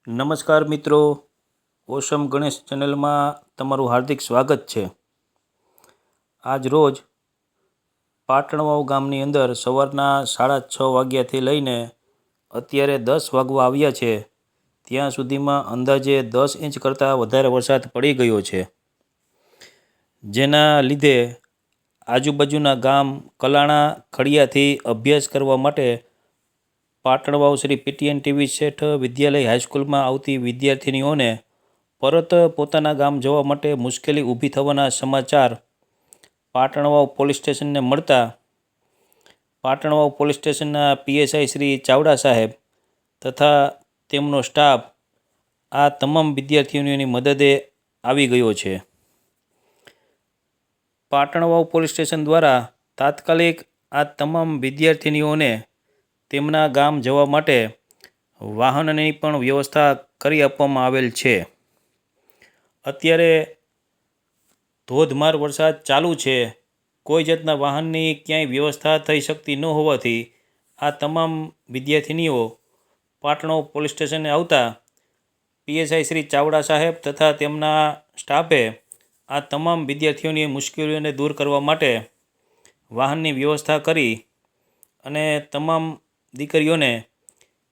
નમસ્કાર મિત્રો, ઓસમ ગણેશ ચેનલમાં તમારું હાર્દિક સ્વાગત છે। આજ રોજ પાટણવાવ ગામની અંદર સવારના 6:30 વાગ્યાથી લઈને અત્યારે 10 વાગવા આવ્યા છે, ત્યાં સુધીમાં અંદાજે 10 ઇંચ કરતાં વધારે વરસાદ પડી ગયો છે, જેના લીધે આજુબાજુના ગામ કલાણા ખડિયાથી અભ્યાસ કરવા માટે પાટણવાવ શ્રી પીટીએન ટીવી શેઠ વિદ્યાલય હાઈસ્કૂલમાં આવતી વિદ્યાર્થિનીઓને પરત પોતાના ગામ જવા માટે મુશ્કેલી ઊભી થવાના સમાચાર પાટણવાવ પોલીસ સ્ટેશનને મળતા પાટણવાવ પોલીસ સ્ટેશનના પીએસઆઈ શ્રી ચાવડા સાહેબ તથા તેમનો સ્ટાફ આ તમામ વિદ્યાર્થીઓની મદદે આવી ગયો છે। પાટણવાવ પોલીસ સ્ટેશન દ્વારા તાત્કાલિક આ તમામ વિદ્યાર્થિનીઓને તેમના ગામ જવા માટે વાહનની પણ વ્યવસ્થા કરી આપવામાં આવેલ છે। અત્યારે ધોધમાર વરસાદ ચાલુ છે, કોઈ જાતના વાહનની ક્યાંય વ્યવસ્થા થઈ શકતી ન હોવાથી આ તમામ વિદ્યાર્થિનીઓ પાટણવાવ પોલીસ સ્ટેશને આવતા પીએસઆઈ શ્રી ચાવડા સાહેબ તથા તેમના સ્ટાફે આ તમામ વિદ્યાર્થીઓની મુશ્કેલીઓને દૂર કરવા માટે વાહનની વ્યવસ્થા કરી અને તમામ દીકરીઓને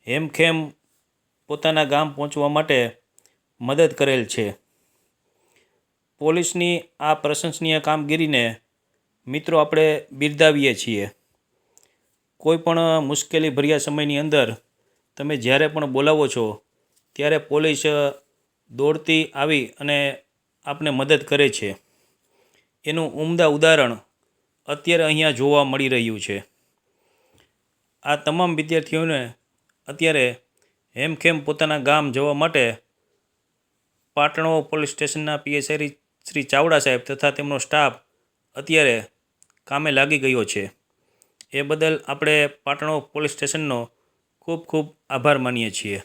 હેમખેમ પોતાના ગામ પહોંચવા માટે મદદ કરેલ છે। પોલીસની આ પ્રશંસનીય કામગીરીને મિત્રો આપણે બિરદાવીએ છીએ। કોઈ પણ મુશ્કેલી ભર્યા સમયની અંદર તમે જ્યારે પણ બોલાવો છો ત્યારે પોલીસ દોડતી આવી અને આપને મદદ કરે છે, એનું ઉમદા ઉદાહરણ અત્યારે અહીંયા જોવા મળી રહ્યું છે। આ તમામ વિદ્યાર્થીઓને અત્યારે હેમખેમ પોતાના ગામ જવા માટે પાટણવાવ પોલીસ સ્ટેશનના પીએસઆઈ શ્રી ચાવડા સાહેબ તથા તેમનો સ્ટાફ અત્યારે કામે લાગી ગયો છે, એ બદલ આપણે પાટણવાવ પોલીસ સ્ટેશનનો ખૂબ ખૂબ આભાર માનીએ છીએ।